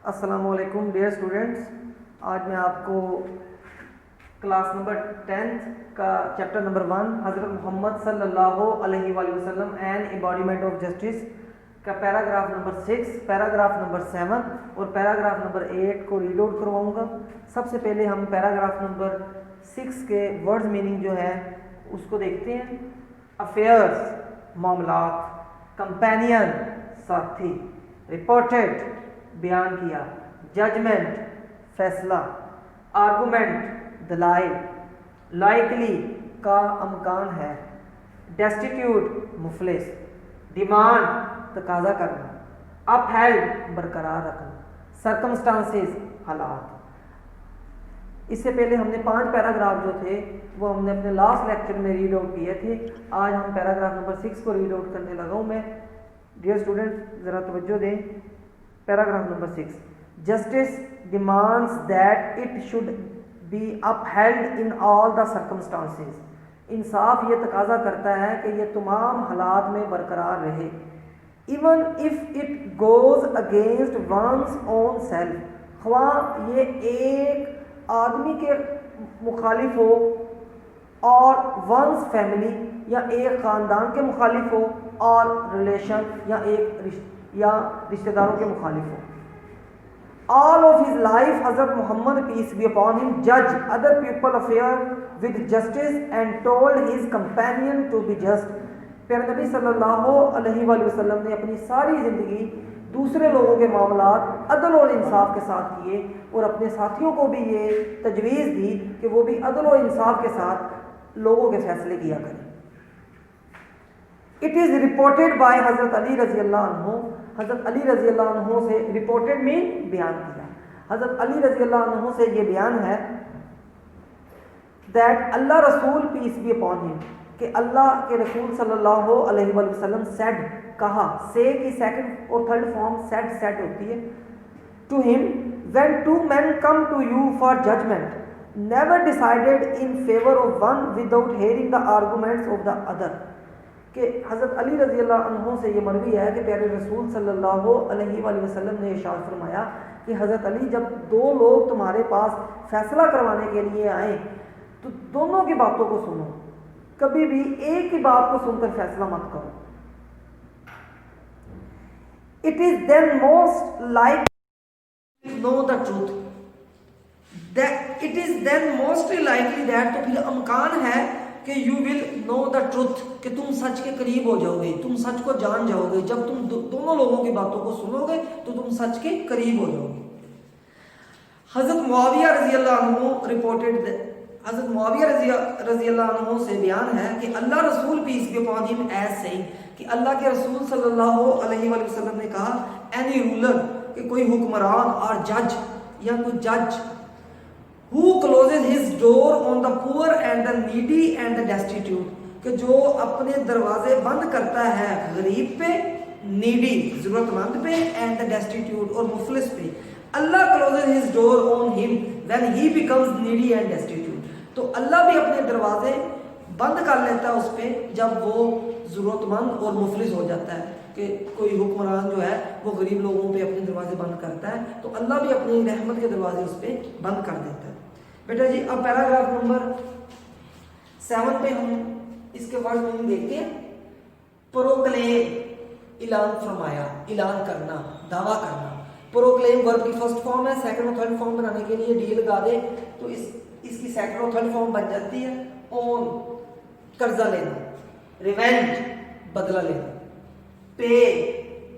السلام علیکم dear students, آج میں آپ کو کلاس نمبر 10 کا چیپٹر نمبر 1 حضرت محمد صلی اللہ علیہ وآلہ وسلم اینڈ ایمبوڈیمنٹ آف جسٹس کا پیراگراف نمبر 6، پیراگراف نمبر 7 اور پیراگراف نمبر 8 کو ریڈ آؤٹ کرواؤں گا۔ سب سے پہلے ہم پیراگراف نمبر 6 کے ورڈز میننگ جو ہے اس کو دیکھتے ہیں۔ افیئرز معاملات، کمپینین ساتھی، رپورٹڈ بیان کیا، ججمنٹ فیصلہ، آرگومنٹ دلائل، لائکلی کا امکان ہے، ڈیسٹیٹیوٹ مفلس، ڈیمانڈ تقاضا کرنا، اپ ہیلڈ برقرار رکھنا، سرکمسٹانسز حالات۔ اس سے پہلے ہم نے 5 پیراگراف جو تھے وہ ہم نے اپنے لاسٹ لیکچر میں ریڈ آؤٹ کیے تھے۔ آج ہم پیراگراف نمبر 6 کو ریڈ آؤٹ کرنے لگا ہوں میں۔ ڈیئر اسٹوڈنٹ ذرا توجہ دیں۔ Paragraph number 6، justice demands that it should be upheld in all the circumstances. انصاف یہ تقاضا کرتا ہے کہ یہ تمام حالات میں برقرار رہے، even if it goes against one's own self, خواہ یہ ایک آدمی کے مخالف ہو اور ونس فیملی یا ایک خاندان کے مخالف ہو اور ریلیشن یا رشتہ داروں کے مخالف ہو۔ All of his life حضرت محمد peace be upon him judged other people affair with justice and told his companion to be just۔ پیارے نبی صلی اللہ علیہ وآلہ وسلم نے اپنی ساری زندگی دوسرے لوگوں کے معاملات عدل اور انصاف کے ساتھ کیے اور اپنے ساتھیوں کو بھی یہ تجویز دی کہ وہ بھی عدل اور انصاف کے ساتھ لوگوں کے فیصلے کیا کریں۔ It is reported by حضرت علی رضی اللہ عنہ، حضرت علی رضی اللہ عنہ سے reported میں بیان کیا، حضرت علی رضی اللہ عنہ سے یہ بیان ہے that اللہ رسول peace be upon him، کہ اللہ کے رسول صلی اللہ علیہ وآلہ وسلم said کہا، say کی سیکنڈ اور تھرڈ فارم said ہوتی ہے، to him when two men come to you for judgment never decided in favor of one without hearing the arguments of the other۔ کہ حضرت علی رضی اللہ عنہ سے یہ مروی ہے کہ پیارے رسول صلی اللہ علیہ وآلہ وسلم نے ارشاد فرمایا کہ حضرت علی جب 2 لوگ تمہارے پاس فیصلہ کروانے کے لیے آئیں تو دونوں کی باتوں کو سنو، کبھی بھی ایک کی بات کو سن کر فیصلہ مت کرو۔ It is then most likely to know the truth، it is then mostly likely that، تو پھر امکان ہے کہ you will know the truth، کہ تم سچ کے قریب ہو جاؤ گے، تم سچ کو جان جاؤ گے۔ جب تم دونوں لوگوں کی باتوں کو سنو گے تو تم سچ کے قریب ہو جاؤ گے۔ حضرت معاویہ رضی اللہ عنہ رپورٹڈ، حضرت معاویہ رضی اللہ عنہ سے بیان ہے کہ اللہ رسول peace be upon him as saying، کہ اللہ کے رسول صلی اللہ علیہ وآلہ وسلم نے کہا any ruler، کہ کوئی حکمران اور جج یا کوئی جج who closes his door on the poor and the needy and the destitute، کہ جو اپنے دروازے بند کرتا ہے غریب پہ، نیڈی ضرورت مند پہ، and the destitute اور مفلس پہ، اللہ closes his door on him when he becomes needy and destitute، تو اللہ بھی اپنے دروازے بند کر لیتا ہے اس پہ جب وہ ضرورت مند اور مفلس ہو جاتا ہے۔ کہ کوئی حکمران جو ہے وہ غریب لوگوں پہ اپنے دروازے بند کرتا ہے تو اللہ بھی اپنی رحمت کے دروازے اس پہ بند کر دیتا ہے۔ بیٹا جی اب پیراگراف نمبر 7 پہ ہم اس کے ورڈ میں دیکھتے ہیں۔ پروکلیم اعلان فرمایا، اعلان کرنا، دعویٰ کرنا۔ پروکلیم ورب کی فرسٹ فارم ہے، سیکنڈ اور تھرڈ فارم بنانے کے لیے ڈی لگا دے تو اس کی سیکنڈ اور تھرڈ فارم بن جاتی ہے اون قرضہ لینا، ریونج بدلہ لینا، پے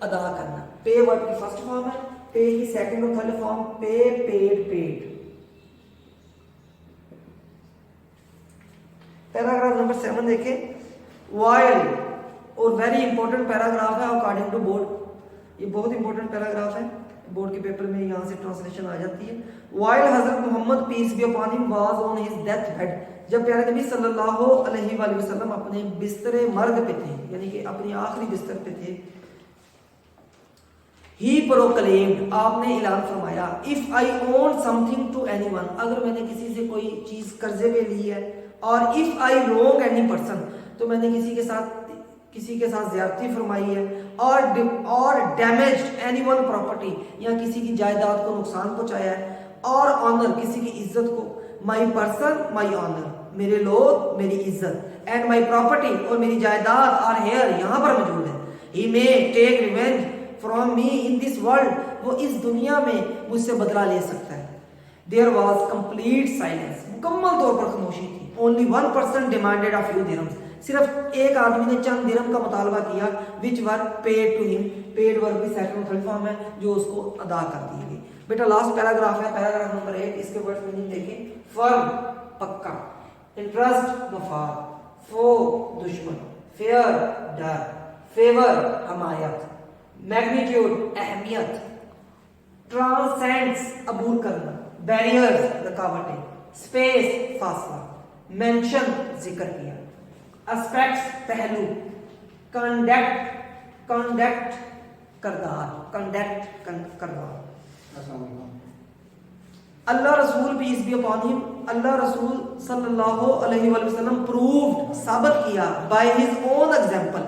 ادا کرنا۔ پے ورب کی فرسٹ فارم ہے، پے کی سیکنڈ اور تھرڈ فارم پے، پیڈ۔ پیراگراف نمبر 7 دیکھیں۔ وائل اور ویری امپورٹنٹ پیراگراف ہے اکارڈنگ ٹو بورڈ، یہ بہت امپورٹنٹ پیراگراف ہے، بورڈ کے پیپر میں یہاں سے ٹرانسلیشن آ جاتی ہے۔ وائل حضرت محمد peace be upon him was on his death bed، جب پیارے نبی صلی اللہ علیہ وآلہ وسلم اپنے بستر مرگ پہ تھے، یعنی کہ اپنی آخری بستر پہ تھے۔ He proclaimed، آپ نے اعلان فرمایا، if I own something to anyone، اگر میں نے کسی سے کوئی چیز قرضے پہ لی ہے، اور if I wrong any person، تو میں نے کسی کے ساتھ کسی کے ساتھ زیادتی فرمائی ہے، اور ڈیمیجڈ اینی ون پراپرٹی، یا کسی کی جائیداد کو نقصان پہنچایا ہے، اور آنر کسی کی عزت کو، مائی پرسن مائی آنر، میرے لوگ میری عزت، اینڈ مائی پراپرٹی اور میری جائیداد آر ہیئر یہاں پر موجود ہے، he may take revenge from me in this world, وہ اس دنیا میں مجھ سے بدلہ لے سکتا ہے۔ دیر واز کمپلیٹ سائلنس، مکمل طور پر خاموشی تھی۔ اونلی ون پرسن ڈیمانڈیڈ آ فیو درہمز، صرف ایک آدمی نے چند درہم کا مطالبہ کیا، وچ ور پیڈ ٹو ہم، پیڈ ورب بھی سیکنڈ مختلف فارم ہے جو اس کو ادا کر دی گئی۔ بیٹا لاسٹ پیراگراف ہے، پیراگراف نمبر 1، اس کے ورڈ میننگ دیکھیں۔ فرم پکا، انٹرسٹ مفاد، فو دشمن، فیئر ڈر، فیور حمایت، میگنیٹیوڈ اہمیت، ٹرانسینڈس عبور کرنا، بیریئرز رکاوٹیں، اسپیس فاصلہ، مینشن ذکر کیا، اسپیکٹس پہلو، کنڈکٹ کردار۔ اللہ رسول پیس بی اپان ہم، اللہ رسول صلی اللہ علیہ وآلہ وسلم پرووڈ ثابت کیا بائی ہز اون ایگزامپل،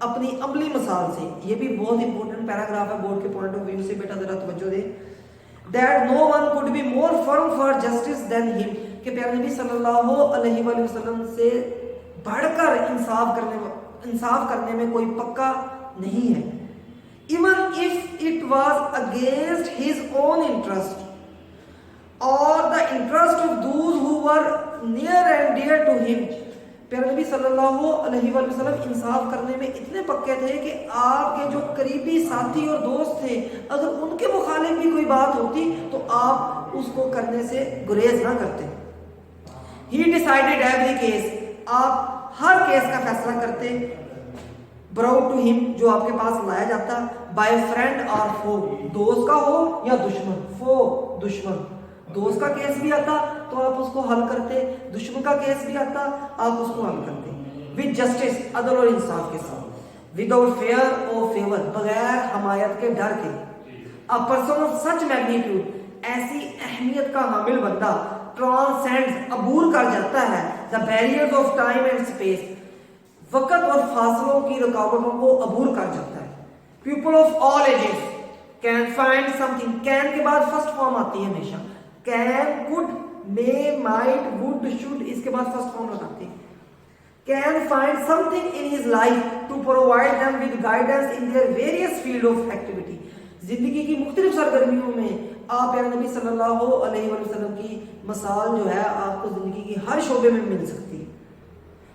اپنی عملی مثال سے۔ یہ بھی بہت امپورٹنٹ پیراگراف ہے بورڈ کے پوائنٹ آف ویو سے، بیٹا ذرا توجہ دے۔ That no one could be more firm for justice than him، کہ پیارے نبی صلی اللہ علیہ وآلہ وسلم سے بڑھ کر انصاف کرنے میں کوئی پکا نہیں ہے۔ Even if it was against his own interest or the interest of those who were near and dear to him، پیارے نبی صلی اللہ علیہ وآلہ وسلم انصاف کرنے میں اتنے پکے تھے کہ آپ کے جو قریبی ساتھی اور دوست تھے، اگر ان کے مخالف بھی کوئی بات ہوتی تو آپ اس کو کرنے سے گریز نہ کرتے۔ He decided every case، آپ ہر کیس کا فیصلہ کرتے، brought to him، جو آپ کے پاس لایا جاتا، by friend or foe، دوست کا ہو یا دشمن، foe دشمن، دوست کا کیس بھی آتا تو آپ اس کو حل کرتے، دشمن کا کیس بھی آتا آپ اس کو حل کرتے، with justice، عدل اور انصاف کے ساتھ، without fear or favor، بغیر حمایت کے ڈر کے۔ a person of such magnitude، ایسی اہمیت کا حامل بندہ، transcends، عبور کر جاتا ہے، the barriers of time and space، وقت اور فاصلوں کی رکاوٹوں کو عبور کر جاتا ہے۔ people of all ages can find something، can کے بعد فرسٹ فارم آتی ہے ہمیشہ، can، could، may، might، would، should، اس کے بعد فرسٹ فارم لگاتے ہیں۔ can find something in his life to provide them with guidance in their various field of activity، زندگی کی مختلف سرگرمیوں میں آپ پیارے نبی صلی اللہ علیہ وسلم کی مثال جو ہے آپ کو زندگی کی ہر شعبے میں مل سکتی ہے۔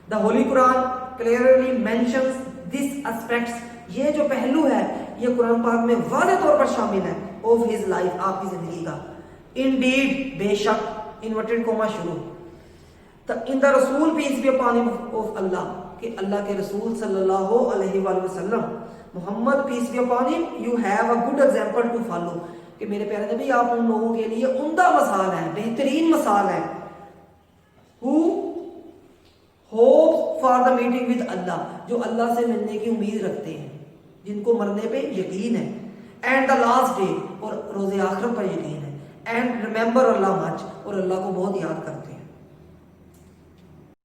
The Holy Quran clearly mentions these aspects، یہ جو پہلو ہے یہ قرآن پاک میں واضح طور پر شامل ہے، of his life، آپ کی زندگی کا۔ indeed، بے شک، انورٹڈ کوما شروع، in the رسول peace be upon him of اللہ، کہ اللہ کے رسول صلی اللہ علیہ وآلہ وسلم، محمد peace be upon him، you have a good example to follow، کہ میرے پیارے نبی آپ ان لوگوں کے لیے عمدہ مثال ہے، بہترین مثال ہے۔ who hopes for the meeting with اللہ، جو اللہ سے ملنے کی امید رکھتے ہیں، جن کو مرنے پہ یقین ہے، and the last day، اور روز آخرت پر یقین ہے، and remember اللہ much، اور اللہ کو بہت یاد کرتے ہیں۔